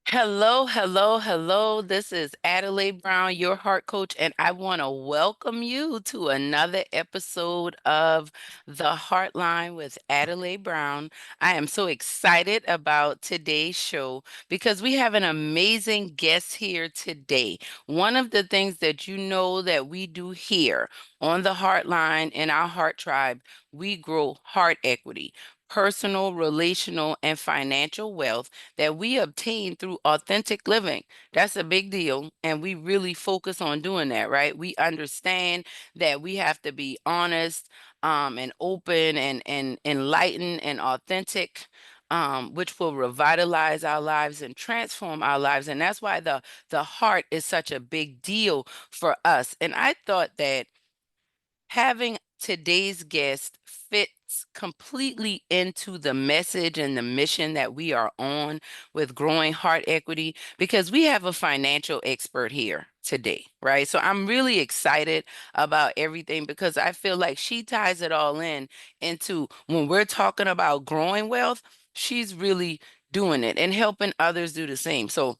Hello, hello, hello. This is Adelai Brown, your heart coach, and I want to welcome you to another episode of the Heartline with Adelai Brown. I am so excited about today's show because we have an amazing guest here today. One of the things that you know that we do here on the Heartline in our Heart Tribe, we grow heart equity, personal, relational, and financial wealth that we obtain through authentic living. That's a big deal. And we really focus on doing that, right? We understand that we have to be honest and open and enlightened and authentic. Which will revitalize our lives and transform our lives. And that's why the heart is such a big deal for us. And I thought that having today's guest fits completely into the message and the mission that we are on with growing heart equity because we have a financial expert here today, right? So I'm really excited about everything because I feel like she ties it all in into when we're talking about growing wealth, she's really doing it and helping others do the same. So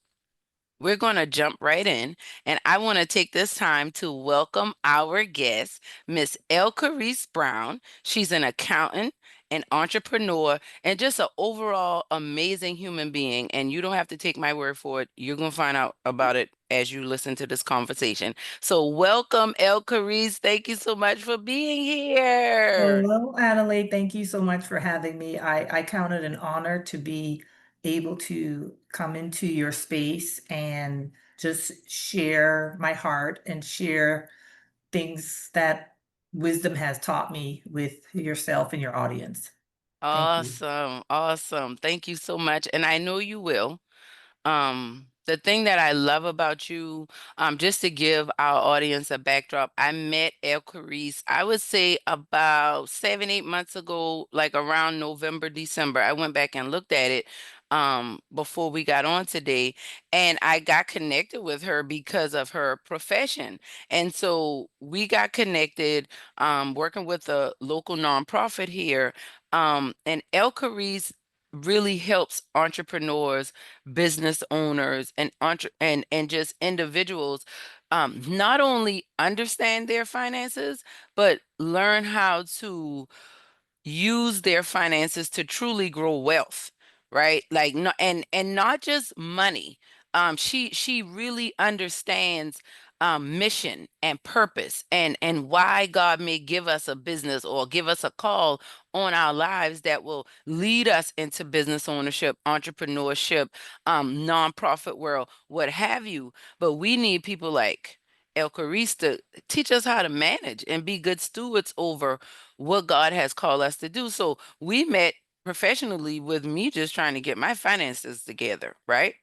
we're going to jump right in, and I want to take this time to welcome our guest, Miss Elcorese Brown. She's an accountant, an entrepreneur, and just an overall amazing human being. And you don't have to take my word for it. You're going to find out about it as you listen to this conversation. So, welcome, Elcorese. Thank you so much for being here. Hello, Adelaide. Thank you so much for having me. I count it an honor to be able to come into your space and just share my heart and share things that wisdom has taught me with yourself and your audience. Thank you. Awesome. Awesome. Thank you so much. And I know you will. The thing that I love about you, just to give our audience a backdrop, I met El Carice, I would say about 7, 8 months ago, like around November, December. I went back and looked at it before we got on today, and I got connected with her because of her profession. And so we got connected working with a local nonprofit here. And El Carice really helps entrepreneurs, business owners, and just individuals not only understand their finances but learn how to use their finances to truly grow wealth, right? Like no, and not just money. She really understands mission and purpose and why God may give us a business or give us a call on our lives that will lead us into business ownership, entrepreneurship, nonprofit world, what have you. But we need people like El Carista to teach us how to manage and be good stewards over what God has called us to do. So we met professionally with me just trying to get my finances together, right?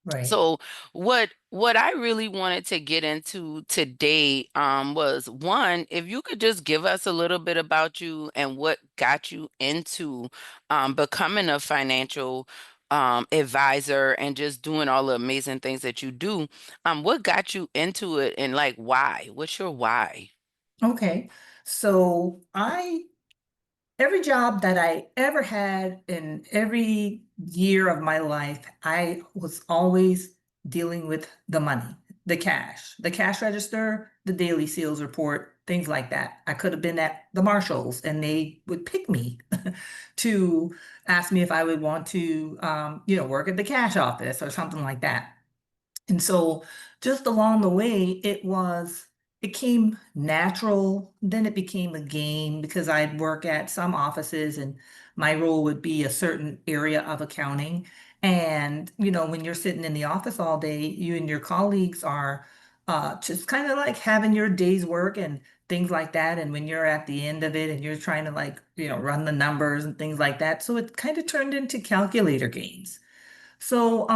Right. So what I really wanted to get into today was one, if you could just give us a little bit about you and what got you into becoming a financial advisor and just doing all the amazing things that you do. What got you into it and like why? What's your why? Okay. So every job that I ever had in every year of my life, I was always dealing with the money, the cash register, the daily sales report, things like that. I could have been at the Marshalls and they would pick me to ask me if I would want to, work at the cash office or something like that. And so just along the way, it came natural. Then it became a game because I'd work at some offices and my role would be a certain area of accounting. And, when you're sitting in the office all day, you and your colleagues are just kind of like having your day's work and things like that. And when you're at the end of it and you're trying to like, run the numbers and things like that. So it kind of turned into calculator games. So,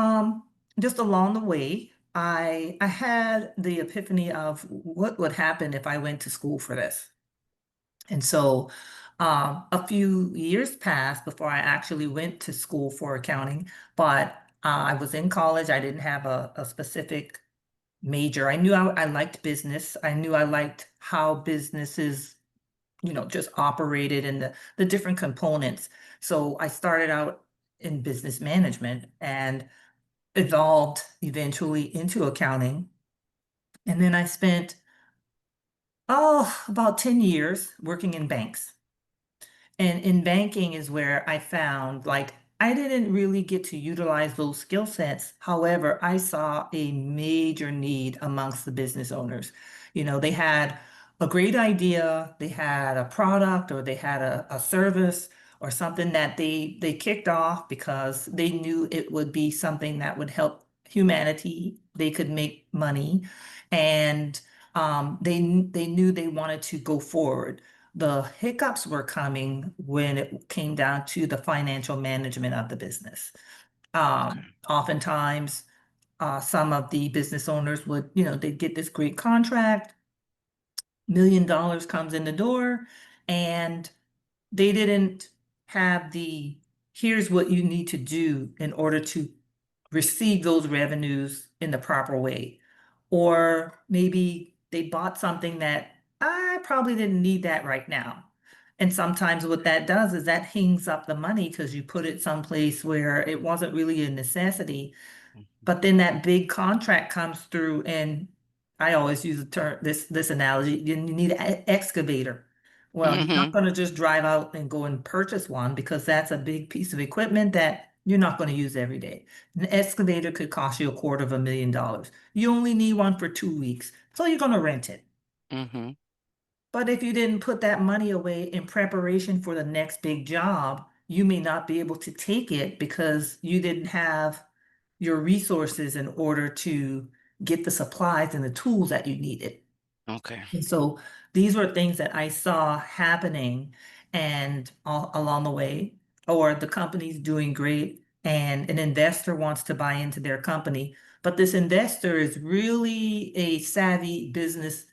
just along the way, I had the epiphany of what would happen if I went to school for this. And so, a few years passed before I actually went to school for accounting, but I was in college. I didn't have a specific major. I knew I liked business. I knew I liked how businesses, just operated and the different components. So I started out in business management and evolved eventually into accounting. And then I spent, about 10 years working in banks. And in banking is where I found like I didn't really get to utilize those skill sets. However, I saw a major need amongst the business owners. They had a great idea, they had a product or they had a service or something that they kicked off because they knew it would be something that would help humanity. They could make money and they knew they wanted to go forward. The hiccups were coming when it came down to the financial management of the business. Okay. Oftentimes, some of the business owners would, they'd get this great contract, $1 million comes in the door, and they didn't have here's what you need to do in order to receive those revenues in the proper way. Or maybe they bought something that I probably didn't need that right now. And sometimes what that does is that hangs up the money because you put it someplace where it wasn't really a necessity. But then that big contract comes through, and I always use the term this analogy, you need an excavator. Well, you're not Mm-hmm. going to just drive out and go and purchase one because that's a big piece of equipment that you're not going to use every day. An excavator could cost you $250,000. You only need one for 2 weeks, so you're going to rent it. Mm-hmm. But if you didn't put that money away in preparation for the next big job, you may not be able to take it because you didn't have your resources in order to get the supplies and the tools that you needed. Okay. And so these were things that I saw happening and along the way, or the company's doing great and an investor wants to buy into their company, but this investor is really a savvy business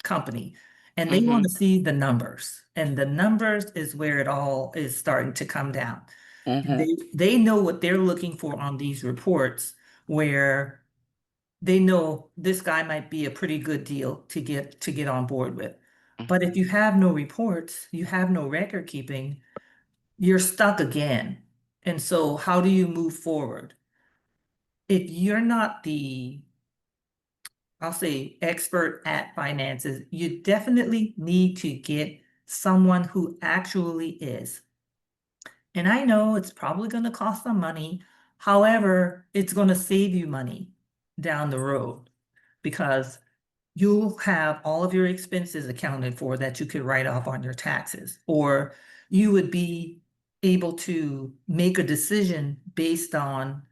company and they want Mm-hmm. to see the numbers. And the numbers is where it all is starting to come down. Mm-hmm. They know what they're looking for on these reports, where they know this guy might be a pretty good deal to get on board with. But if you have no reports, you have no record keeping, you're stuck again. And so how do you move forward? If you're not I'll say expert at finances, you definitely need to get someone who actually is. And I know it's probably going to cost some money. However, it's going to save you money down the road because you'll have all of your expenses accounted for that you could write off on your taxes, or you would be able to make a decision based on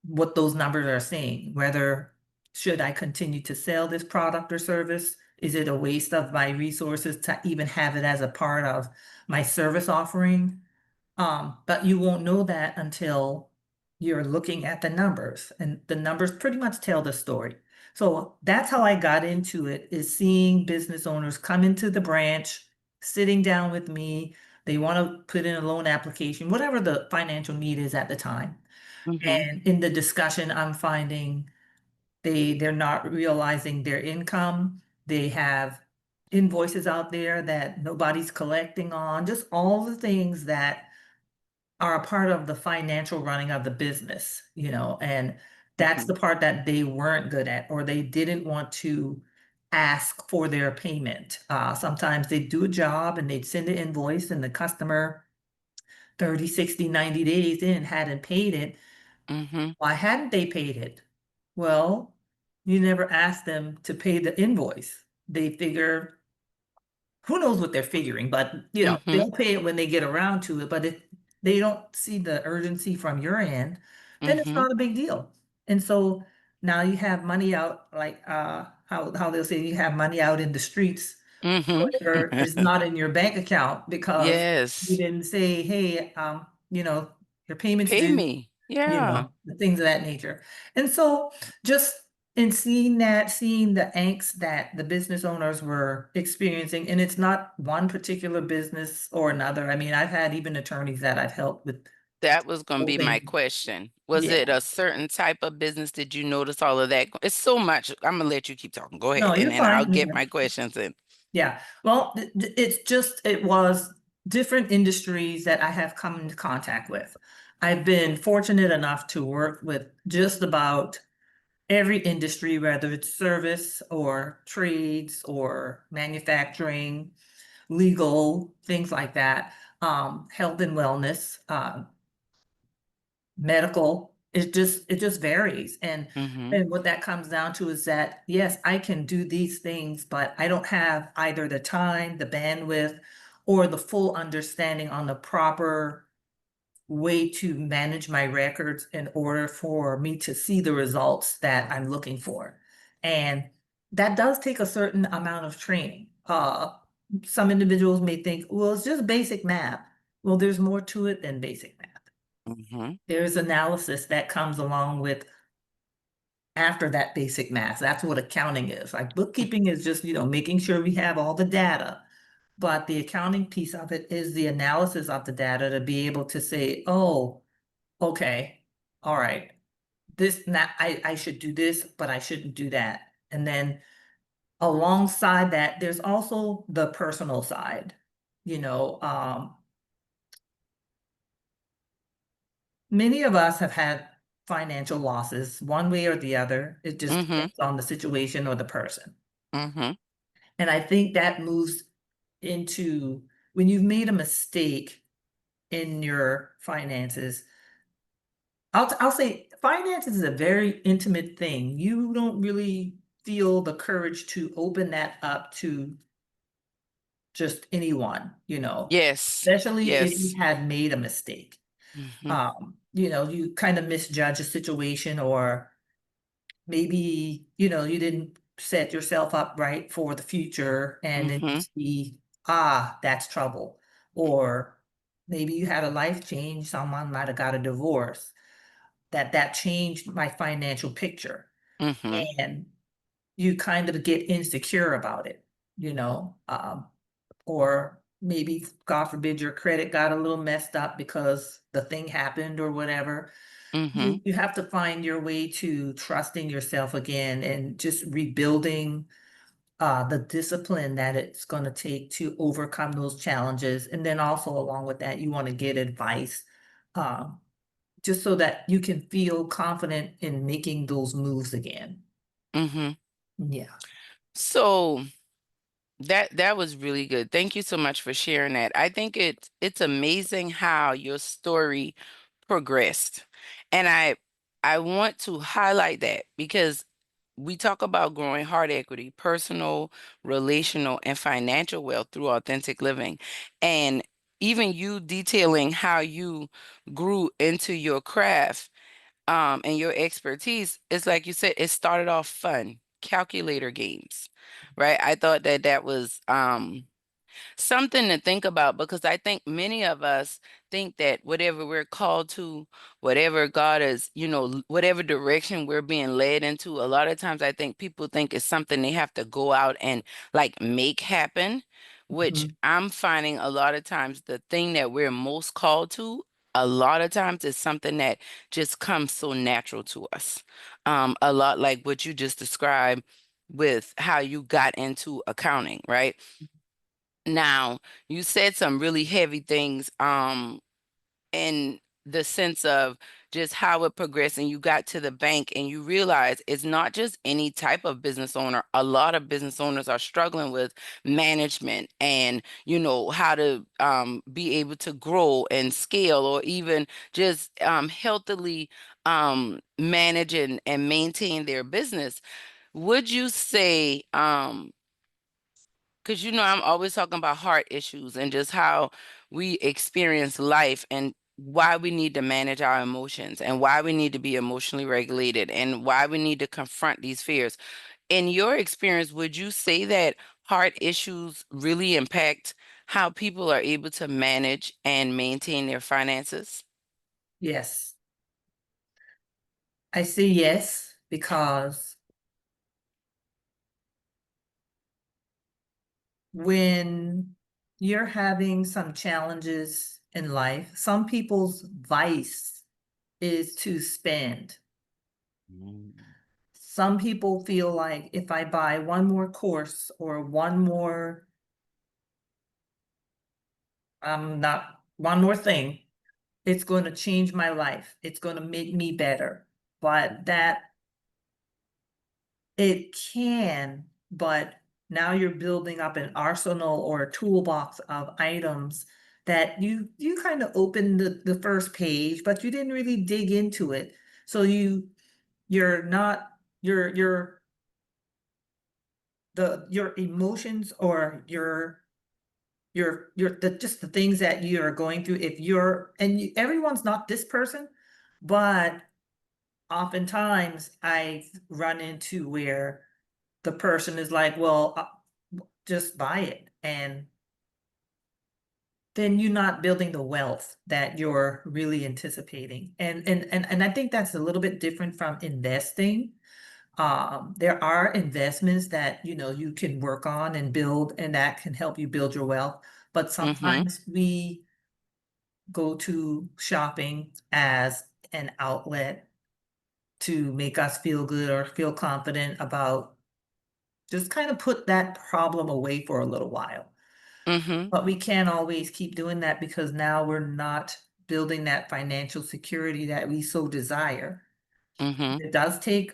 what those numbers are saying, whether should I continue to sell this product or service? Is it a waste of my resources to even have it as a part of my service offering? But you won't know that until you're looking at the numbers, and the numbers pretty much tell the story. So that's how I got into it, is seeing business owners come into the branch, sitting down with me. They want to put in a loan application, whatever the financial need is at the time. Mm-hmm. And in the discussion, I'm finding they're not realizing their income. They have invoices out there that nobody's collecting on, just all the things that are a part of the financial running of the business, and that's Mm-hmm. the part that they weren't good at, or they didn't want to ask for their payment. Sometimes they'd do a job and they'd send an invoice and the customer 30, 60, 90 days in hadn't paid it. Mm-hmm. Why hadn't they paid it? Well, you never asked them to pay the invoice. They figure, who knows what they're figuring, but Mm-hmm. they'll pay it when they get around to it. But if they don't see the urgency from your end, then it's Mm-hmm. not a big deal. And so now you have money out, like how they'll say you have money out in the streets. However, Mm-hmm. it's not in your bank account because you Yes. didn't say, hey, your payment's Pay due, me. Yeah. the things of that nature. And so just in seeing that, seeing the angst that the business owners were experiencing, and it's not one particular business or another. I mean, I've had even attorneys that I've helped with That was going to whole be my thing. question. Was Yeah. it a certain type of business? Did you notice all of that? It's so much. I'm gonna let you keep talking. Go ahead, No, and you're then I'll fine. get Yeah. my questions in. Yeah. Well, it was different industries that I have come into contact with. I've been fortunate enough to work with just about every industry, whether it's service or trades or manufacturing, legal, things like that, health and wellness, medical. It just varies. Mm-hmm. And what that comes down to is that, yes, I can do these things, but I don't have either the time, the bandwidth, or the full understanding on the proper way to manage my records in order for me to see the results that I'm looking for. And that does take a certain amount of training. Some individuals may think, well, it's just basic math. Well, there's more to it than basic math. Mm-hmm. There's analysis that comes along with after that basic math. That's what accounting is. Like bookkeeping is just, making sure we have all the data. But the accounting piece of it is the analysis of the data to be able to say, oh, okay, all right, this now I should do this, but I shouldn't do that. And then alongside that, there's also the personal side. You know, many of us have had financial losses one way or the other. It just Mm-hmm. depends on the situation or the person. Mm-hmm. And I think that moves into when you've made a mistake in your finances. I'll say finances is a very intimate thing. You don't really feel the courage to open that up to just anyone, Yes. especially if you Yes. had made a mistake. Mm-hmm. You kind of misjudge a situation, or maybe, you didn't set yourself up right for the future, and then you Mm-hmm. see, that's trouble. Or maybe you had a life change, someone might have got a divorce, that changed my financial picture. Mm-hmm. And you kind of get insecure about it, or maybe, God forbid, your credit got a little messed up because the thing happened or whatever. Mm-hmm. You have to find your way to trusting yourself again and just rebuilding the discipline that it's going to take to overcome those challenges. And then also along with that, you want to get advice, um, just so that you can feel confident in making those moves again. Mm-hmm. Yeah. So that was really good. Thank you so much for sharing that. I think it's amazing how your story progressed. And I want to highlight that because we talk about growing heart equity, personal, relational, and financial wealth through authentic living. And even you detailing how you grew into your craft and your expertise, it's like you said, it started off fun, calculator games, right? I thought that that was something to think about because I think many of us think that whatever we're called to, whatever God is, whatever direction we're being led into, a lot of times I think people think it's something they have to go out and like make happen, which Mhm. I'm finding a lot of times the thing that we're most called to. A lot of times is something that just comes so natural to us. A lot like what you just described with how you got into accounting, right? Now, you said some really heavy things in the sense of just how it progressed and you got to the bank and you realize it's not just any type of business owner. A lot of business owners are struggling with management and how to be able to grow and scale or even just healthily manage and maintain their business. Would you say because I'm always talking about heart issues and just how we experience life and why we need to manage our emotions and why we need to be emotionally regulated and why we need to confront these fears. In your experience, would you say that heart issues really impact how people are able to manage and maintain their finances? Yes. I say yes because when you're having some challenges in life, some people's vice is to spend. Mm. Some people feel like if I buy one more course or not one more thing, it's going to change my life. It's going to make me better. But that it can, but now you're building up an arsenal or a toolbox of items that you kind of opened the first page, but you didn't really dig into it. So you're not your emotions or your the just the things that you are going through if you're and you, everyone's not this person, but oftentimes I run into where the person is like, well, just buy it. And then you're not building the wealth that you're really anticipating. And I think that's a little bit different from investing. There are investments that, you can work on and build, and that can help you build your wealth. But Mm-hmm. sometimes we go to shopping as an outlet to make us feel good or feel confident about just kind of put that problem away for a little while. Mm-hmm. But we can't always keep doing that because now we're not building that financial security that we so desire. Mm-hmm. It does take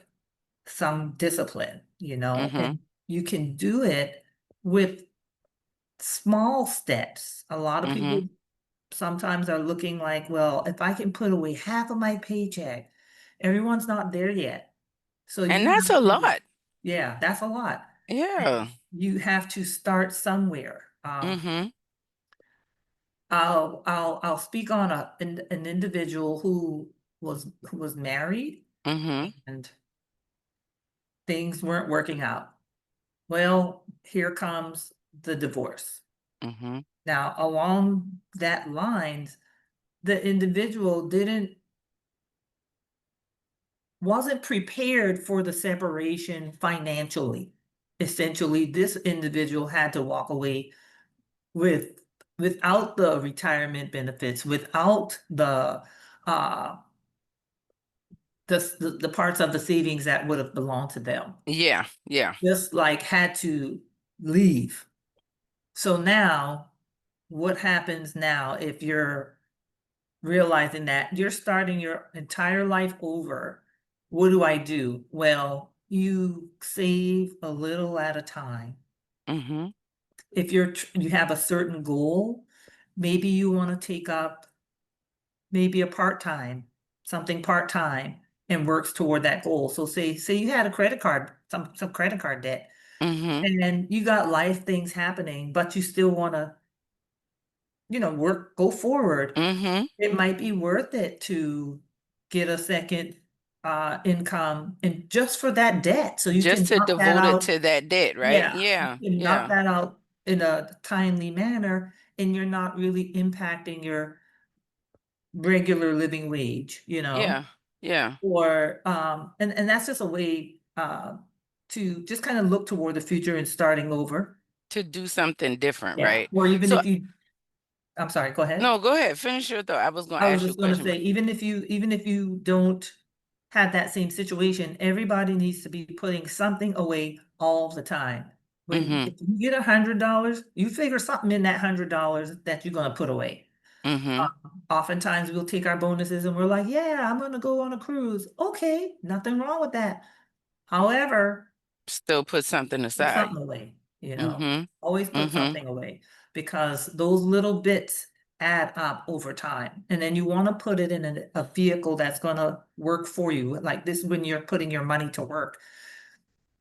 some discipline, Mm-hmm. and you can do it with small steps. A lot of Mm-hmm. people sometimes are looking like, well, if I can put away half of my paycheck, everyone's not there yet. So And you that's a have to, lot. yeah, that's a lot. Yeah. And you have to start somewhere. Mm-hmm. I'll speak on an individual who was married Mm-hmm. and things weren't working out. Well, here comes the divorce. Mm-hmm. Now, along that lines, the individual didn't wasn't prepared for the separation financially. Essentially, this individual had to walk away with without the retirement benefits, without uh the parts of the savings that would have belonged to them. Yeah. Yeah. Just like had to leave. So now, what happens now if you're realizing that you're starting your entire life over? What do I do? Well, you save a little at a time. Mm-hmm. If you have a certain goal, maybe you want to take up maybe a part-time, something part-time and works toward that goal. So say you had a credit card, some credit card debt, Mm-hmm. and then you got life things happening, but you still want to, go forward. Mm-hmm. It might be worth it to get a second income and just for that debt. So you Just can to knock that devote it out. to that debt, right? Yeah, you Yeah. can knock Yeah. that out in a timely manner, and you're not really impacting your regular living wage, Yeah. Yeah. or and that's just a way to just kind of look toward the future and starting over. To do something different, Yeah. right? Or even So, if you, I'm sorry, go ahead. no, go ahead. Finish your thought. I was going to I was ask you a just going to question, say, but even if you don't have that same situation, everybody needs to be putting something away all the time. When mm-hmm. if you get $100, you figure something in that $100 that you're going to put away. Mm-hmm. Oftentimes we'll take our bonuses and we're like, yeah, I'm going to go on a cruise. Okay, nothing wrong with that. However, Still put something put aside. something away, Mm-hmm. always put Mm-hmm. something away because those little bits add up over time. And then you want to put it in a vehicle that's going to work for you. Like this, when you're putting your money to work,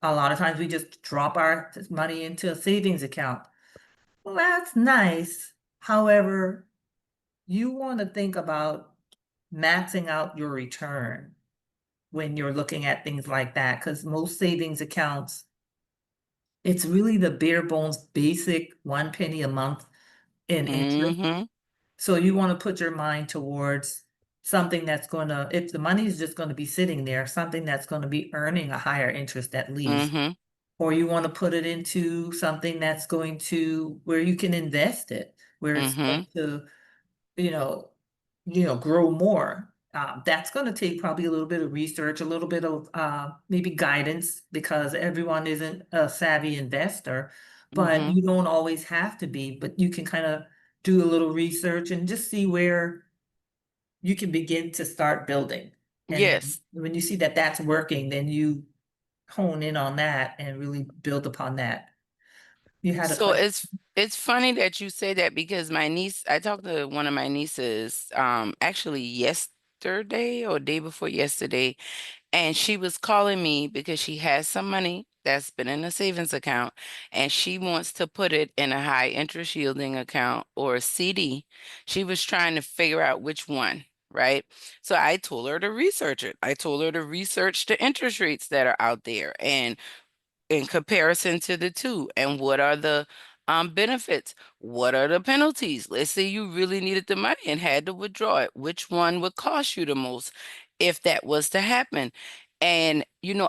a lot of times we just drop our money into a savings account. Well, that's nice. However, you want to think about maxing out your return when you're looking at things like that, because most savings accounts, it's really the bare bones basic 1 penny a month in interest. Mm-hmm. So you want to put your mind towards something that's going to, if the money is just going to be sitting there, something that's going to be earning a higher interest at least. Mm-hmm. Or you want to put it into something that's going to, where you can invest it, where it's Mm-hmm. going to, you know, grow more. That's going to take probably a little bit of research, a little bit of maybe guidance because everyone isn't a savvy investor, but Mm-hmm. you don't always have to be, but you can kind of do a little research and just see where you can begin to start building. And then Yes. when you see that that's working, then you hone in on that and really build upon that. You had a So question? it's funny that you say that because my niece, I talked to one of my nieces actually yesterday or day before yesterday, and she was calling me because she has some money that's been in a savings account and she wants to put it in a high interest yielding account or a CD. She was trying to figure out which one, right? So I told her to research it. I told her to research the interest rates that are out there and in comparison to the two, and what are the benefits? What are the penalties? Let's say you really needed the money and had to withdraw it. Which one would cost you the most if that was to happen? And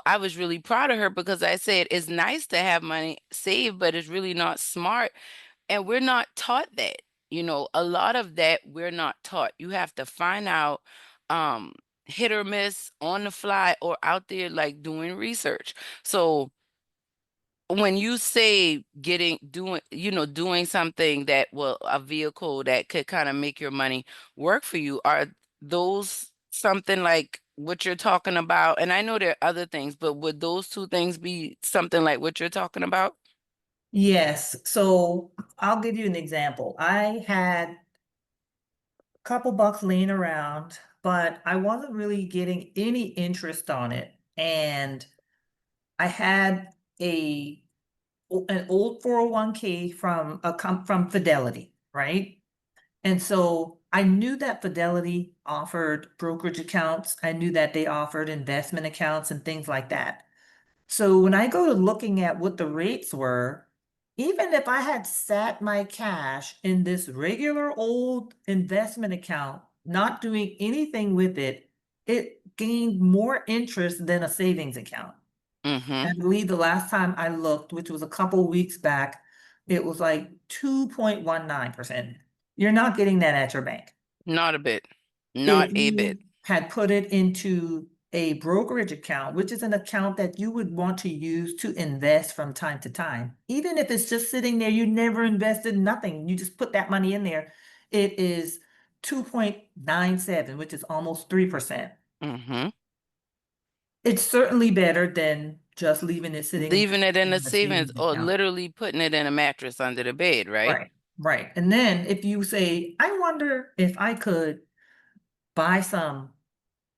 I was really proud of her because I said it's nice to have money saved, but it's really not smart. And we're not taught that. A lot of that we're not taught. You have to find out um hit or miss on the fly or out there like doing research. So when you say doing something that will a vehicle that could kind of make your money work for you, are those something like what you're talking about? And I know there are other things, but would those two things be something like what you're talking about? Yes. So I'll give you an example. I had a couple bucks laying around, but I wasn't really getting any interest on it. And I had a an old 401k from from Fidelity, right? And so I knew that Fidelity offered brokerage accounts. I knew that they offered investment accounts and things like that. So when I go to looking at what the rates were, even if I had sat my cash in this regular old investment account, not doing anything with it, it gained more interest than a savings account. I Mm-hmm. believe the last time I looked, which was a couple weeks back, it was like 2.19%. You're not getting that at your bank. Not a bit. Not If a bit. you had put it into a brokerage account, which is an account that you would want to use to invest from time to time, even if it's just sitting there, you never invested nothing, you just put that money in there, it is 2.97, which is almost 3%. Mm-hmm. It's certainly better than just leaving it sitting Leaving it in the in the savings savings or account. literally putting it in a mattress under the bed, right? Right, right. And then if you say, I wonder if I could buy some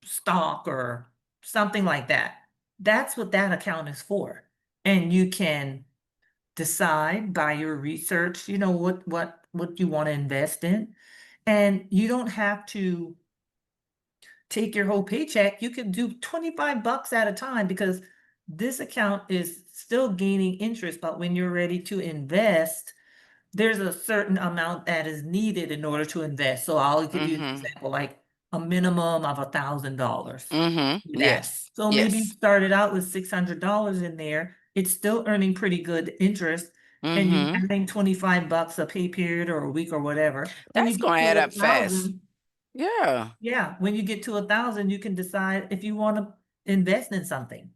stock or something like that, that's what that account is for. And you can decide by your research, what you want to invest in. And you don't have to take your whole paycheck. You can do 25 bucks at a time because this account is still gaining interest. But when you're ready to invest, there's a certain amount that is needed in order to invest. So I'll give you an Mm-hmm. example, like a minimum of $1,000. Mm-hmm. Do that. Yes. So maybe you Yes. started out with $600 in there. It's still earning pretty good interest. And you Mm-hmm. adding 25 bucks a pay period or a week or whatever. When you That's get gonna to add a up fast. thousand, Yeah. yeah, when you get to 1,000, you can decide if you want to invest in something,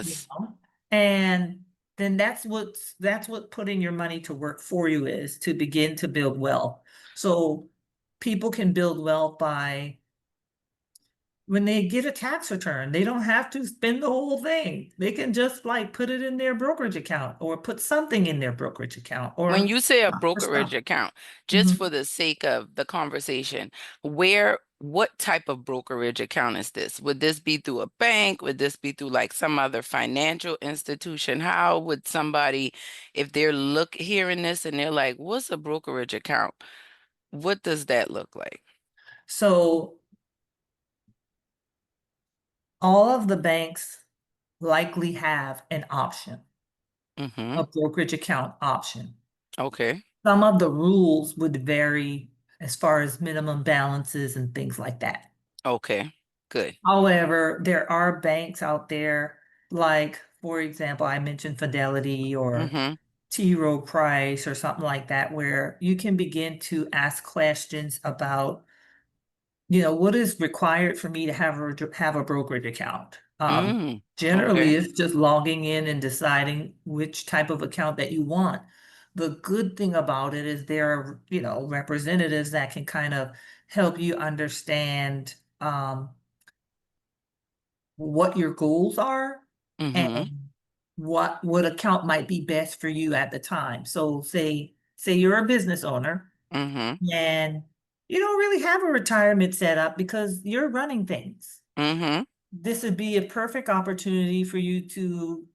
you Yes. know? And then that's what putting your money to work for you is to begin to build wealth. So people can build wealth by when they get a tax return, they don't have to spend the whole thing. They can just like put it in their brokerage account or put something in their brokerage account When or you say a stock for brokerage stock. account, just for Mhm. the sake of the conversation, what type of brokerage account is this? Would this be through a bank? Would this be through like some other financial institution? How would somebody, if they're hearing this and they're like, what's a brokerage account? What does that look like? So all of the banks likely have an option, Mm-hmm. a brokerage account option. Okay. Some of the rules would vary as far as minimum balances and things like that. Okay. Good. However, there are banks out there, like, for example, I mentioned Fidelity or Mm-hmm. T. Rowe Price or something like that, where you can begin to ask questions about what is required for me to have a brokerage account? Generally, Okay. it's just logging in and deciding which type of account that you want. The good thing about it is there are, representatives that can kind of help you understand what your goals are Mm-hmm. and what account might be best for you at the time. So say you're a business owner Mm-hmm. and you don't really have a retirement set up because you're running things. Mm-hmm. This would be a perfect opportunity for you to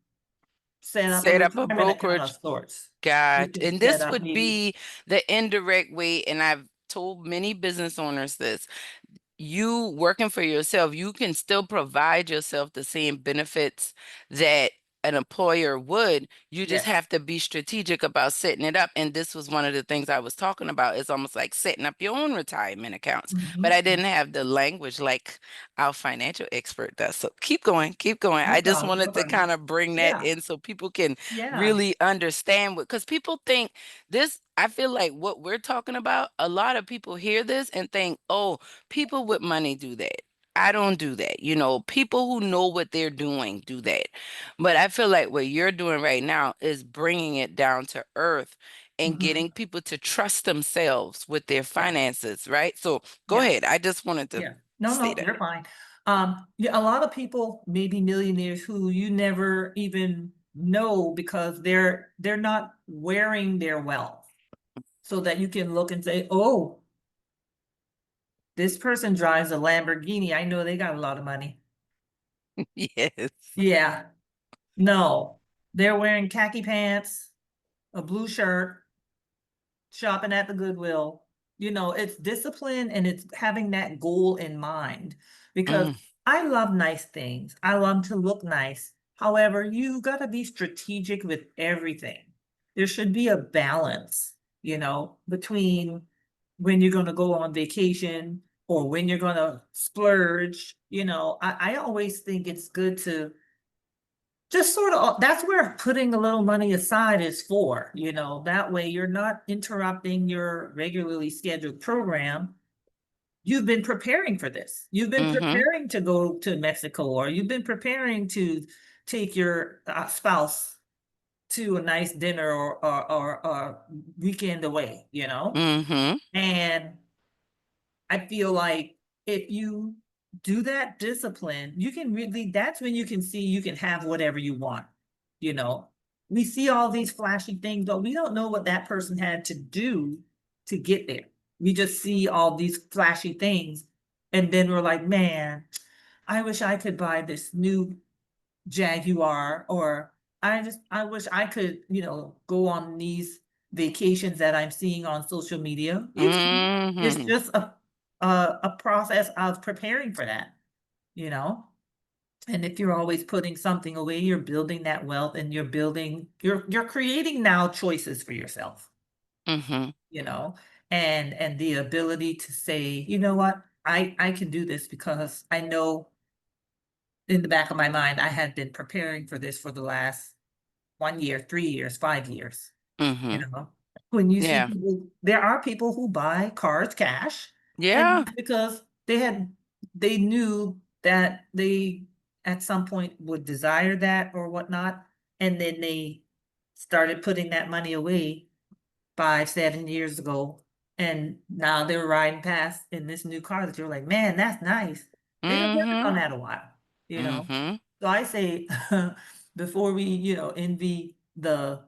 set up a Set up a retirement account of brokerage. sorts. You God. can And set this up would maybe, be the indirect way, and I've told many business owners this. You working for yourself, you can still provide yourself the same benefits that an employer would. You just yes. have to be strategic about setting it up. And this was one of the things I was talking about. It's almost like setting up your own retirement accounts. But I Mhm. didn't have the language like our financial expert does. So keep going, keep going. No I just problem, no wanted to problem. kind of bring that Yeah, in so people can yeah. really understand what, because people think this, I feel like what we're talking about, a lot of people hear this and think, oh, people with money do that. I don't do that. People who know what they're doing do that. But I feel like what you're doing right now is bringing it down to earth and Mhm. getting people to trust themselves with their Yeah, finances, right? So go yeah, ahead. I just wanted to yeah. No, say no, that. you're fine. Yeah, a lot of people, maybe millionaires who you never even know because they're not wearing their wealth so that you can look and say, oh, this person drives a Lamborghini. I know they got a lot of money. Yes. Yeah. No, they're wearing khaki pants, a blue shirt, shopping at the Goodwill. It's discipline and it's having that goal in mind because Mm, I love nice things. I love to look nice. However, you got to be strategic with everything. There should be a balance, between when you're going to go on vacation or when you're going to splurge. I always think it's good to just sort of, that's where putting a little money aside is for, that way you're not interrupting your regularly scheduled program. You've been preparing for this. You've been mm-hmm. preparing to go to Mexico, or you've been preparing to take your spouse to a nice dinner or weekend away. Mm-hmm. And I feel like if you do that discipline, you can really, that's when you can see you can have whatever you want. You know, we see all these flashy things, but we don't know what that person had to do to get there. We just see all these flashy things. And then we're like, man, I wish I could buy this new Jaguar, or I wish I could, go on these vacations that I'm seeing on social media. It's Mm-hmm. just a process of preparing for that, you know? And if you're always putting something away, you're building that wealth and you're creating now choices for yourself, Mm-hmm. you know, and the ability to say, you know what, I can do this because I know in the back of my mind I had been preparing for this for the last 1 year, 3 years, 5 years. You Mm-hmm. know, when you see Yeah. people, there are people who buy cars cash, and Yeah. that's because they knew that they at some point would desire that or whatnot, and then they started putting that money away 5, 7 years ago, and now they're riding past in this new car that you're like, man, that's nice. They've been working Mm-hmm. on that a while, you know. Mm-hmm. So I say, before we, envy the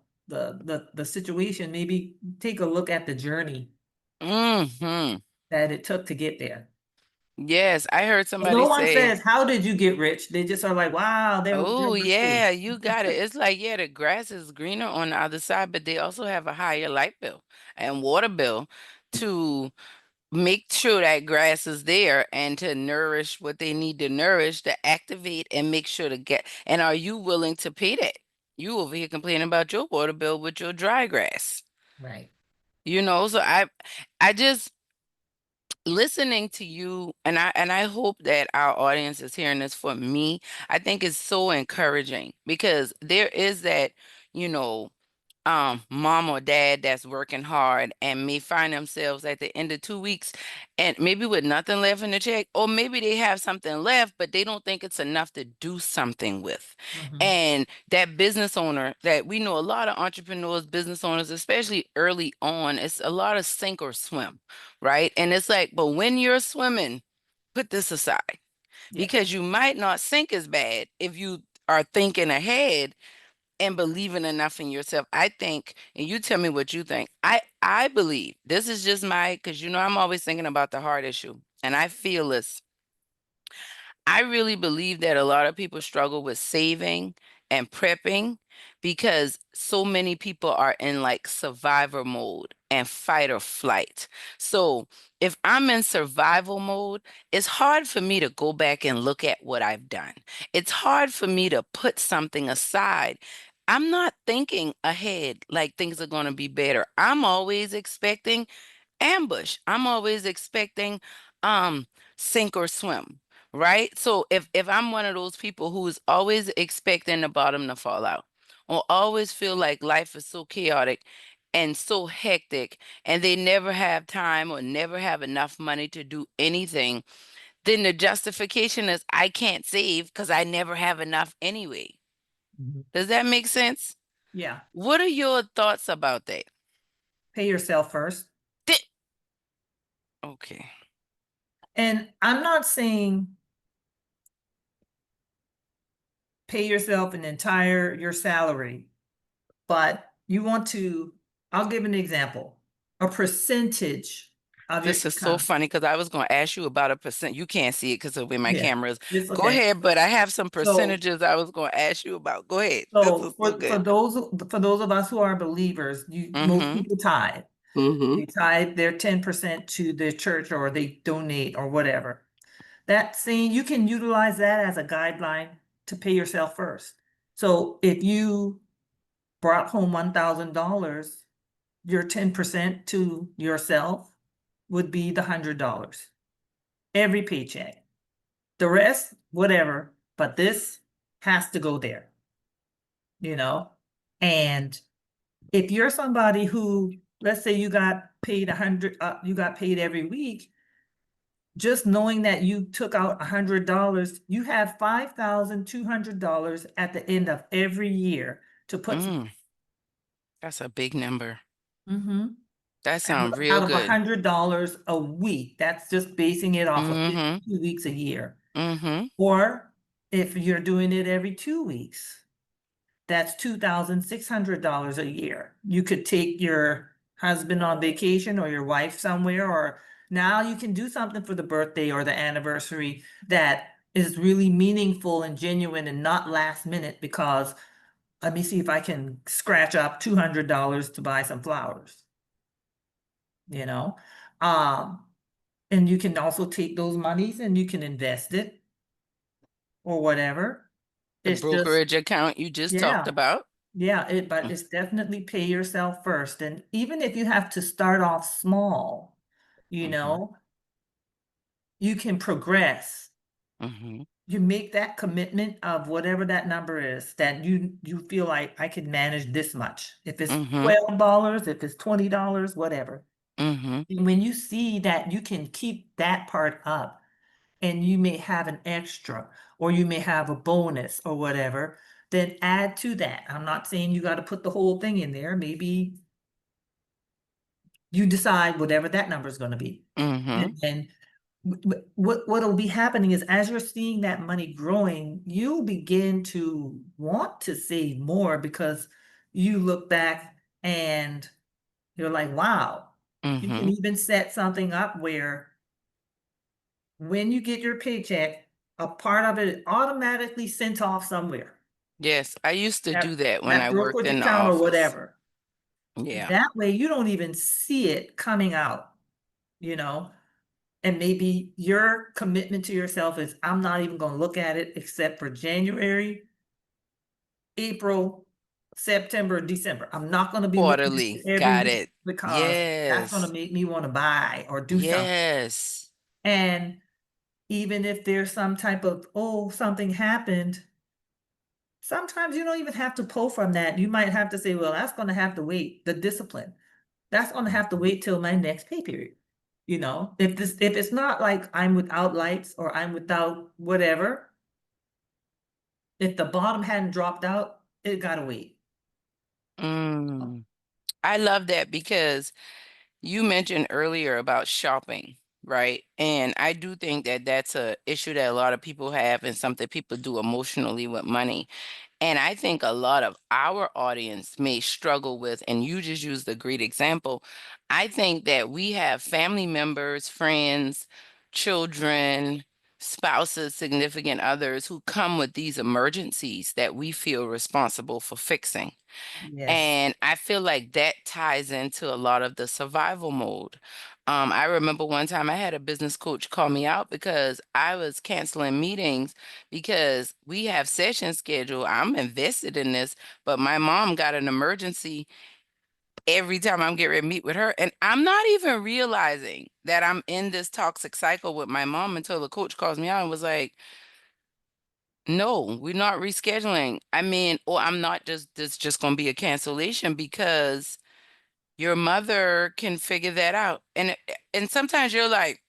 situation, maybe take a look at the journey Mm-hmm. that it took to get there. Yes, I heard No somebody one say, says, how did you get rich? They just are like, wow, they're oh, rich kids. yeah, you got it. It's like, yeah, the grass is greener on the other side, but they also have a higher light bill and water bill to make sure that grass is there and to nourish what they need to nourish to activate and make sure to get. And are you willing to pay that? You over here complaining about your water bill with your dry grass. Right. So I just listening to you, and I hope that our audience is hearing this. For me, I think it's so encouraging because there is that, you know mom or dad that's working hard and may find themselves at the end of 2 weeks and maybe with nothing left in the check, or maybe they have something left, but they don't think it's enough to do something with. Hmm. And that business owner that we know, a lot of entrepreneurs, business owners, especially early on, it's a lot of sink or swim, right? And it's like, but when you're swimming, put this aside Yes. because you might not sink as bad if you are thinking ahead and believing enough in yourself. I think, and you tell me what you think. I believe this is just my, because I'm always thinking about the heart issue, and I feel this. I really believe that a lot of people struggle with saving and prepping because so many people are in like survivor mode and fight or flight. So if I'm in survival mode, it's hard for me to go back and look at what I've done. It's hard for me to put something aside. I'm not thinking ahead like things are going to be better. I'm always expecting ambush. I'm always expecting um sink or swim, right? So if I'm one of those people who's always expecting the bottom to fall out, or always feel like life is so chaotic and so hectic and they never have time or never have enough money to do anything, then the justification is I can't save because I never have enough anyway. Mhm. Does that make sense? Yeah. What are your thoughts about that? Pay yourself first. Thi- okay. And I'm not saying pay yourself an entire your salary, but you want to, I'll give an example, a percentage of your This is so income. funny because I was going to ask you about a percent. You can't see it because of where my Yeah, camera is. it's Go okay. ahead, but I have some So, percentages I was going to ask you about. Go ahead. This is so so for good. those of us who are believers, most Mm-hmm. people tithe. Mm-hmm. They tithe their 10% to the church or they donate or whatever. That saying, you can utilize that as a guideline to pay yourself first. So if you brought home $1,000, your 10% to yourself would be the $100 every paycheck. The rest, whatever, but this has to go there, you know? And if you're somebody who, let's say you got paid 100, you got paid every week, just knowing that you took out $100, you have $5,200 at the end of every year to put. Mm, that's a big number. Mhm. That sounds real Out of good. $100 a week. That's just basing it off of Mm-hmm. 52 weeks a year. Mm-hmm. Or if you're doing it every 2 weeks, that's $2,600 a year. You could take your husband on vacation or your wife somewhere, or now you can do something for the birthday or the anniversary that is really meaningful and genuine and not last minute because let me see if I can scratch up $200 to buy some flowers, you know? Um, and you can also take those monies and you can invest it or whatever. The It's just, brokerage account you just talked yeah. about. Yeah, but it's definitely pay yourself first. And even if you have to start off small, you Mm-hmm. know, you can progress. Mm-hmm. You make that commitment of whatever that number is that you feel like I can manage this much. If it's Mm-hmm. $12, if it's $20, whatever. Mm-hmm. And when you see that you can keep that part up and you may have an extra or you may have a bonus or whatever, then add to that. I'm not saying you got to put the whole thing in there. Maybe you decide whatever that number is going to be. Mm-hmm. And what'll be happening is as you're seeing that money growing, you begin to want to save more because you look back and you're like, wow, you can Mm-hmm. even set something up where when you get your paycheck, a part of it automatically sent off somewhere. Yes, I used to do that when That I worked brokerage in the account or office. whatever. Yeah. That way you don't even see it coming out, you know? And maybe your commitment to yourself is I'm not even going to look at it except for January, April, September, December. I'm not going to be looking at Quarterly. it every Got week it. because that's going to Yes. make me want to buy or do something. Yes. And even if there's some type of, oh, something happened, Sometimes you don't even have to pull from that. You might have to say, well, that's going to have to wait. The discipline, that's going to have to wait till my next pay period. If it's not like I'm without lights or I'm without whatever, if the bottom hadn't dropped out, it gotta wait. Mm. I love that because you mentioned earlier about shopping, right? And I do think that that's a issue that a lot of people have and something people do emotionally with money. And I think a lot of our audience may struggle with, and you just used a great example. I think that we have family members, friends, children, spouses, significant others who come with these emergencies that we feel responsible for fixing. Yes. And I feel like that ties into a lot of the survival mode. I remember one time I had a business coach call me out because I was canceling meetings because we have sessions scheduled. I'm invested in this, but my mom got an emergency every time I'm getting ready to meet with her. And I'm not even realizing that I'm in this toxic cycle with my mom until the coach calls me out and was like, no, we're not rescheduling. I mean, or I'm not just, this just going to be a cancellation because your mother can figure that out. And sometimes you're like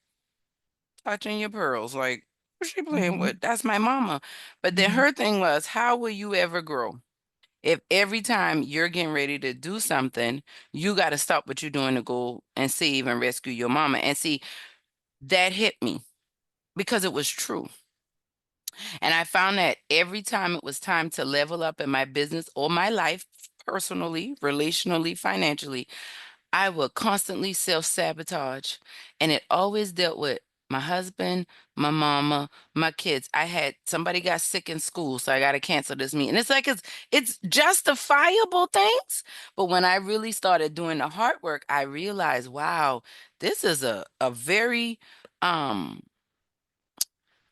touching your pearls, like, what's she playing Mhm. with? That's my mama. But then Mhm. her thing was, how will you ever grow? If every time you're getting ready to do something, you got to stop what you're doing to go and save and rescue your mama. And see, that hit me because it was true. And I found that every time it was time to level up in my business or my life, personally, relationally, financially, I would constantly self-sabotage. And it always dealt with my husband, my mama, my kids. I had somebody got sick in school, so I got to cancel this meeting. It's like it's justifiable things. But when I really started doing the hard work, I realized, wow, this is a very um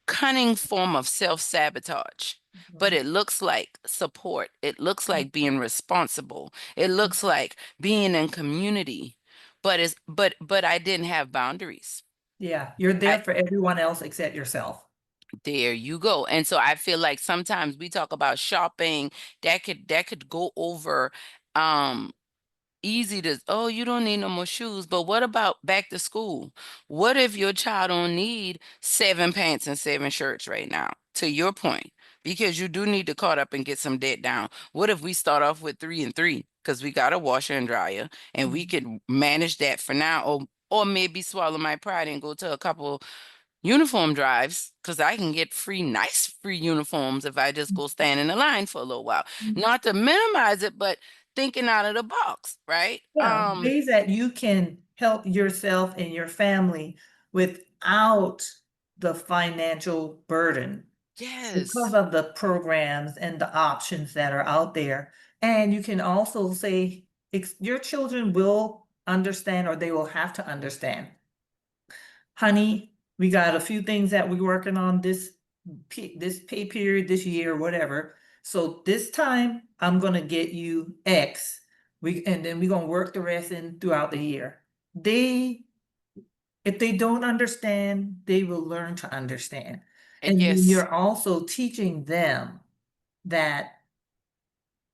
cunning form of self-sabotage. But Mhm. it looks like support. It looks like being responsible. It looks like being in community. But I didn't have boundaries. Yeah, you're I there for everyone else except yourself. There you go. And so I feel like sometimes we talk about shopping that could go over um easy to, oh, you don't need no more shoes, but what about back to school? What if your child don't need 7 pants and 7 shirts right now, to your point, because you do need to caught up and get some debt down? What if we start off with 3 and 3 because we got a washer and dryer and we Mhm. could manage that for now, or maybe swallow my pride and go to a couple uniform drives because I can get nice free uniforms if I just go stand in the line for a little while. Mhm. Not to minimize it, but thinking out of the box, right? Yeah, ways that you can help yourself and your family without the financial burden because Yes, of the programs and the options that are out there. And you can also say your children will understand or they will have to understand. Honey, we got a few things that we're working on this pay period this year, whatever. So this time I'm gonna get you X. And then we're gonna work the rest in throughout the year. They if they don't understand, they will learn to understand. And then yes. you're also teaching them that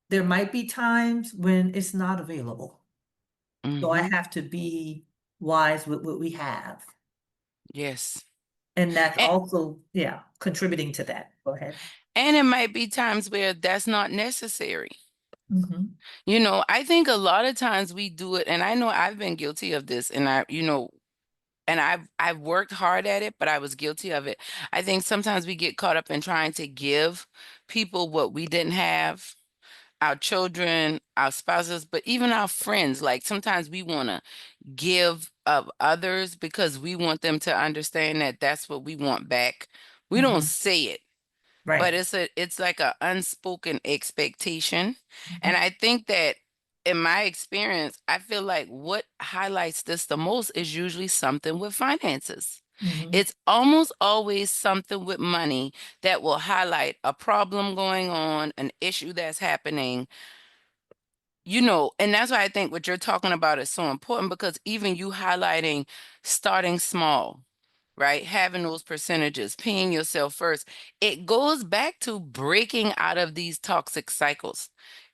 there might be times when it's not available. So I Hmm. have to be wise with what we have. Yes. And that's And, also, yeah, contributing to that. Go ahead. and it might be times where that's not necessary. Mhm. I think a lot of times we do it, and I know I've been guilty of this, and I've worked hard at it, but I was guilty of it. I think sometimes we get caught up in trying to give people what we didn't have, our children, our spouses, but even our friends. Like sometimes we want to give of others because we want them to understand that that's what we want back. We don't Mhm. say it, but Right. it's like a unspoken expectation. And Mhm. I think that in my experience, I feel like what highlights this the most is usually something with finances. Mhm. It's almost always something with money that will highlight a problem going on, an issue that's happening, and that's why I think what you're talking about is so important because even you highlighting starting small. right? Having those percentages, paying yourself first. It goes back to breaking out of these toxic cycles.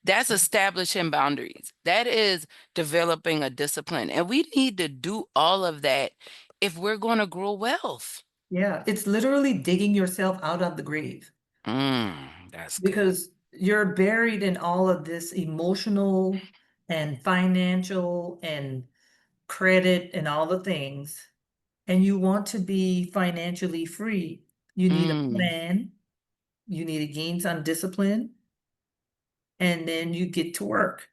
That's establishing boundaries. That is developing a discipline. And we need to do all of that if we're going to grow wealth. Yeah, it's literally digging yourself out of the grave That's good. because you're buried in all of this emotional and financial and credit and all the things, and you want to be financially free. You need a Mm, plan, you need to gain some discipline, and then you get to work,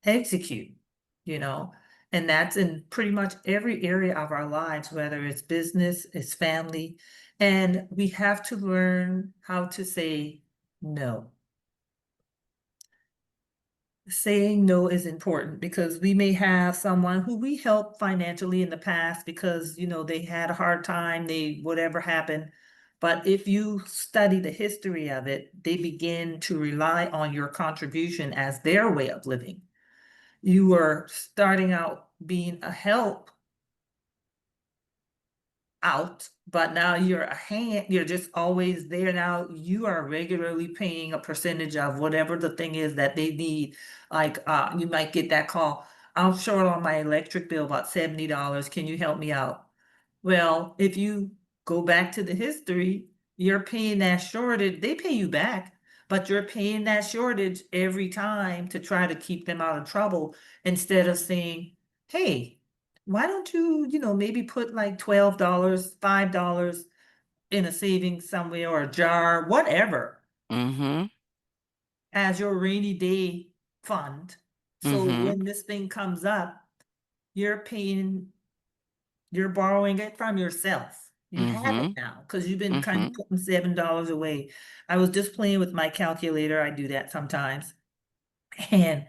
execute, you know. And that's in pretty much every area of our lives, whether it's business, it's family. And we have to learn how to say no. Saying no is important because we may have someone who we helped financially in the past because, they had a hard time, they whatever happened. But if you study the history of it, they begin to rely on your contribution as their way of living. You were starting out being a help out, but now you're a hand, you're just always there. Now you are regularly paying a percentage of whatever the thing is that they need. Like you might get that call, I'm short on my electric bill about $70. Can you help me out? Well, if you go back to the history, you're paying that shortage, they pay you back, but you're paying that shortage every time to try to keep them out of trouble instead of saying, hey, why don't you, maybe put like $12, $5 in a savings somewhere or a jar, whatever, mm-hmm, as your rainy day fund. So mm-hmm, when this thing comes up, you're you're borrowing it from yourself. You have it mm-hmm, now because you've been kind mm-hmm, of putting $7 away. I was just playing with my calculator. I do that sometimes. And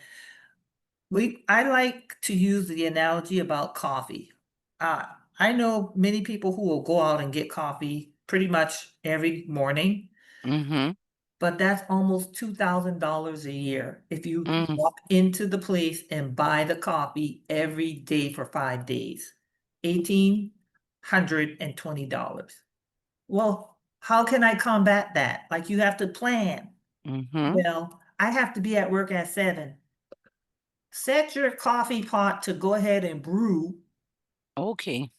I like to use the analogy about coffee. Uh, I know many people who will go out and get coffee pretty much every morning, mm-hmm, but that's almost $2,000 a year if you mm-hmm, walk into the place and buy the coffee every day for 5 days. $1,820. Well, how can I combat that? Like you have to plan. mm-hmm. Well, I have to be at work at 7. Set your coffee pot to go ahead and brew. Okay.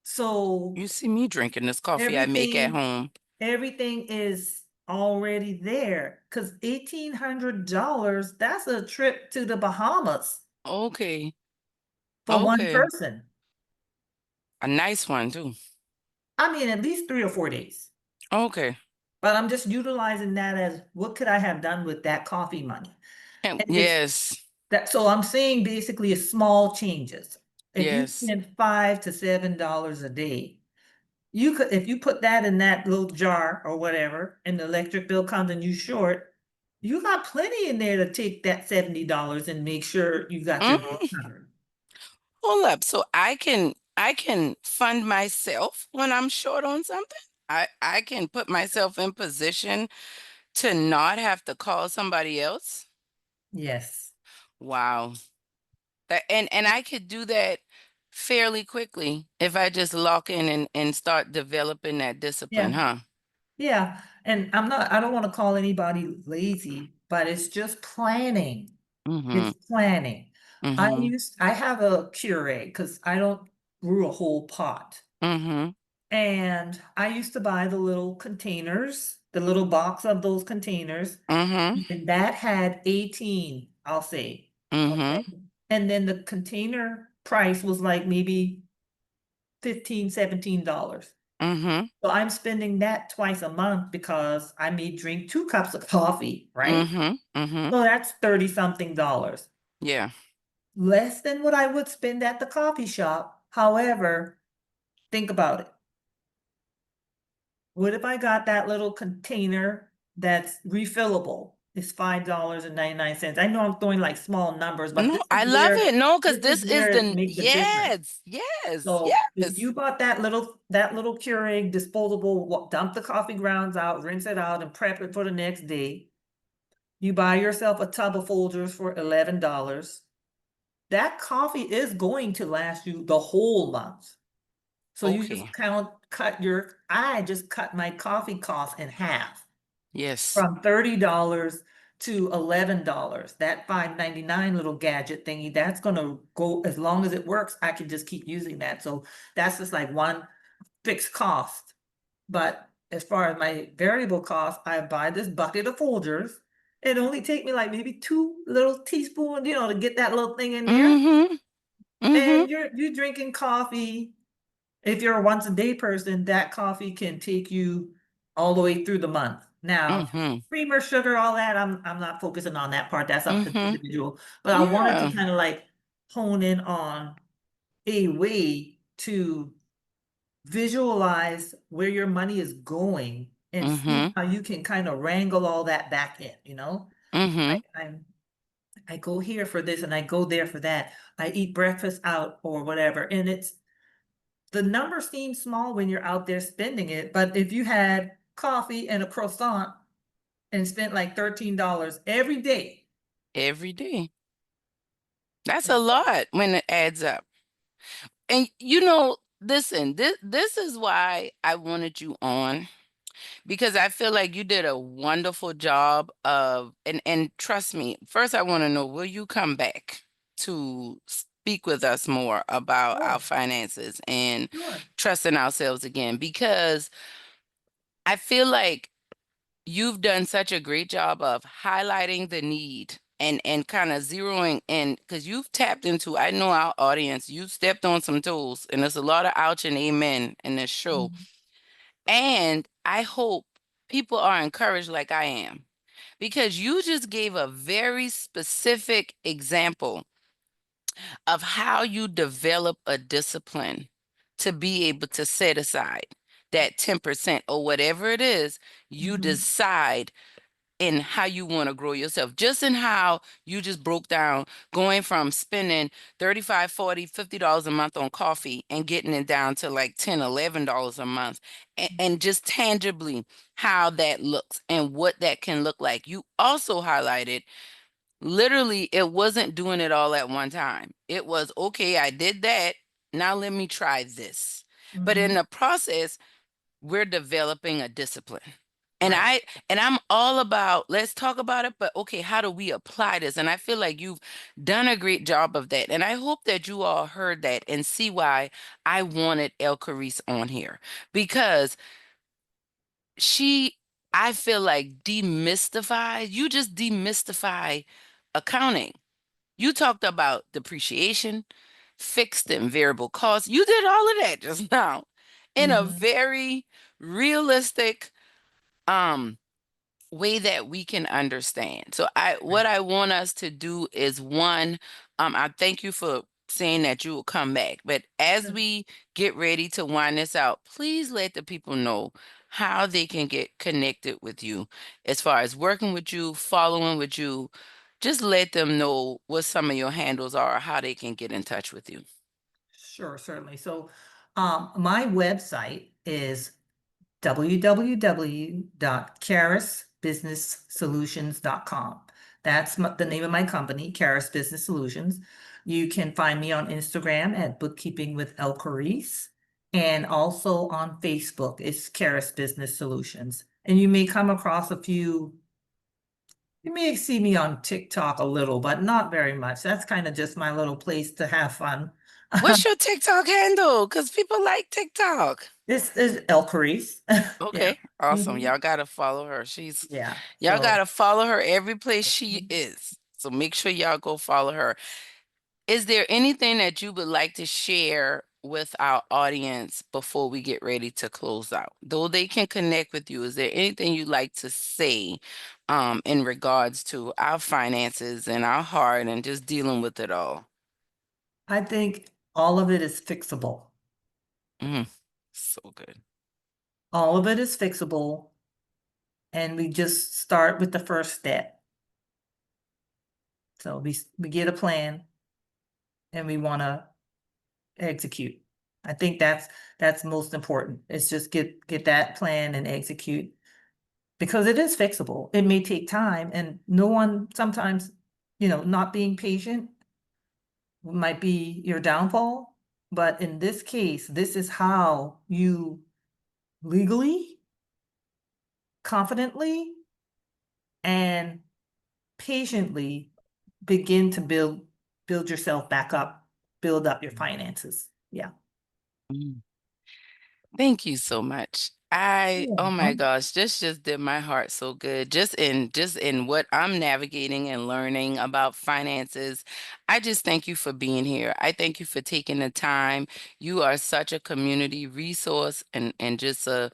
So You see me drinking this coffee I make at everything, home. everything is already there. Because $1,800, that's a trip to the Bahamas Okay. for one Okay. person. A nice one too. I mean, at least 3 or 4 days. Okay. But I'm just utilizing that as what could I have done with that coffee money? And And it's yes. that, so I'm saying basically small changes. If you Yes. spend $5 to $7 a day, you could, if you put that in that little jar or whatever, and the electric bill comes and you short, you got plenty in there to take that $70 and make sure you got your bill Mm, covered. hold up. So I can fund myself when I'm short on something. I can put myself in position to not have to call somebody else. Yes. Wow. That and I could do that fairly quickly if I just lock in and start developing that discipline, Yeah. huh? Yeah. And I don't want to call anybody lazy, but it's just planning. Mm-hmm. It's planning. Mm-hmm. I have a Keurig because I don't brew a whole pot. Mm-hmm. And I used to buy the little containers, the little box of those containers, Mm-hmm. and that had 18, I'll say. Okay. Mm-hmm. And then the container price was like maybe 15, $17. Mm-hmm. So I'm spending that twice a month because I may drink 2 cups of coffee, right? Mm-hmm. Mm-hmm. So that's 30 something dollars. Yeah. Less than what I would spend at the coffee shop. However, think about it. What if I got that little container that's refillable? It's $5.99. I know I'm throwing like small numbers, but No, I love it. No, because this is this is where it the make the difference. yes, yes, So if yes. you bought that little Keurig disposable, dump the coffee grounds out, rinse it out, and prep it for the next day. You buy yourself a tub of Folgers for $11. That coffee is going to last you the whole month. So you Okay. just count. I just cut my coffee cost in half Yes. from $30 to $11. That 5.99 little gadget thingy, that's gonna go as long as it works. I can just keep using that. So that's just like one fixed cost. But as far as my variable cost, I buy this bucket of Folgers. It only take me like maybe two little teaspoons, to get that little thing in there. Mm-hmm. Mm-hmm. And you're drinking coffee. If you're a once a day person, that coffee can take you all the way through the month. Now, Mm-hmm. creamer, sugar, all that, I'm not focusing on that part. That's up to the Mm-hmm. individual. But I wanted to Yeah. kind of like hone in on a way to visualize where your money is going and see Mm-hmm. how you can kind of wrangle all that back in. Mm-hmm. I go here for this and I go there for that. I eat breakfast out or whatever. And the number seems small when you're out there spending it, but if you had coffee and a croissant and spent like $13 every day. Every day. That's a It's like, lot when it adds up. And listen, this is why I wanted you on, because I feel like you did a wonderful job of, and trust me, first I want to know, will you come back to speak with us more about our sure, finances and sure. trusting ourselves again? Because I feel like you've done such a great job of highlighting the need and kind of zeroing in, because you've tapped into, I know our audience, you've stepped on some toes, and there's a lot of ouch and amen in this show. Mhm, And I hope people are encouraged like I am, because you just gave a very specific example of how you develop a discipline to be able to set aside that 10% or whatever it is you mhm, decide in how you want to grow yourself. Just in how you just broke down going from spending 35, 40, $50 a month on coffee and getting it down to like 10, $11 a month. And just tangibly how that looks and what that can look like. You also highlighted literally it wasn't doing it all at one time. It was, okay, I did that. Now let me try this. But in mhm. the process, we're developing a discipline. And Right. I'm all about, let's talk about it, but okay, how do we apply this? And I feel like you've done a great job of that. And I hope that you all heard that and see why I wanted Elcorese on here, because she, I feel like you just demystify accounting. You talked about depreciation, fixed and variable costs. You did all of that just now in a Mhm. very realistic um way that we can understand. So what Right. I want us to do is, one, I thank you for saying that you will come back. But as Sure. we get ready to wind this out, please let the people know how they can get connected with you as far as working with you, following with you. Just let them know what some of your handles are, or how they can get in touch with you. Sure, certainly. So, my website is www.charisbusinesssolutions.com. That's the name of my company, Charis Business Solutions. You can find me on Instagram at Bookkeeping with Elcorese, and also on Facebook, it's Charis Business Solutions. And you may come across you may see me on TikTok a little, but not very much. That's kind of just my little place to have fun. What's your TikTok handle? Because people like TikTok. This is Elcorese. Yeah. Okay, awesome. Mhm. Y'all gotta follow her. Yeah. Y'all So gotta follow her every place she mhm. is. So make sure y'all go follow her. Is there anything that you would like to share with our audience before we get ready to close out? Though they can connect with you, is there anything you'd like to say in regards to our finances and our heart and just dealing with it all? I think all of it is fixable. Mm, so good. All of it is fixable, and we just start with the first step. So we get a plan and we want to execute. I think that's most important. It's just get that plan and execute, because it is fixable. It may take time, and no one sometimes, not being patient might be your downfall. But in this case, this is how you legally, confidently, and patiently begin to build yourself back up, build up your finances. Yeah. Mm. Thank you so much. Oh my Yeah. gosh, this just did my heart so good. Just in what I'm navigating and learning about finances. I just thank you for being here. I thank you for taking the time. You are such a community resource and just a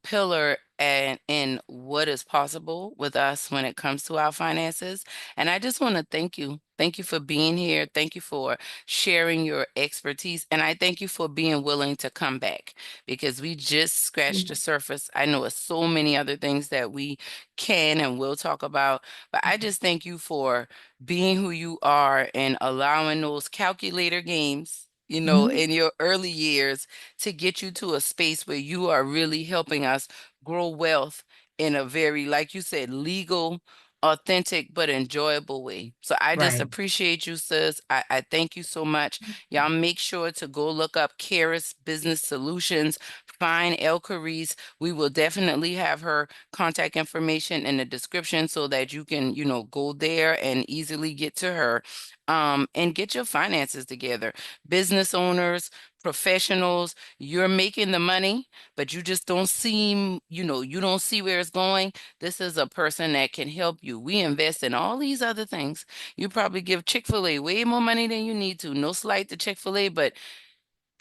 pillar and in what is possible with us when it comes to our finances. And I just want to thank you. Thank you for being here. Thank you for sharing your expertise. And I thank you for being willing to come back because we just scratched the surface. I know it's so many other things that we can and will talk about, but I just thank you for being who you are and allowing those calculator games, Mhm. in your early years to get you to a space where you are really helping us grow wealth in a very, like you said, legal, authentic, but enjoyable way. So I just Right. appreciate you, sis. I thank you so much. Y'all make sure to go look up Charis Business Solutions. Find Elcorese. We will definitely have her contact information in the description so that you can, go there and easily get to her. And get your finances together. Business owners, professionals, you're making the money, but you just don't seem, you don't see where it's going. This is a person that can help you. We invest in all these other things. You probably give Chick-fil-A way more money than you need to. No slight to Chick-fil-A, but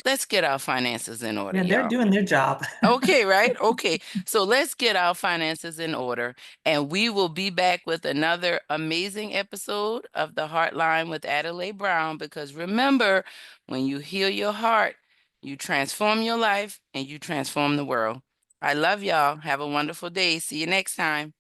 let's get our finances in order, Yeah, they're y'all. doing their job. Okay, right? Okay. So let's get our finances in order, and we will be back with another amazing episode of the Heartline with Adelai Brown. Because remember, when you heal your heart, you transform your life and you transform the world. I love y'all. Have a wonderful day. See you next time.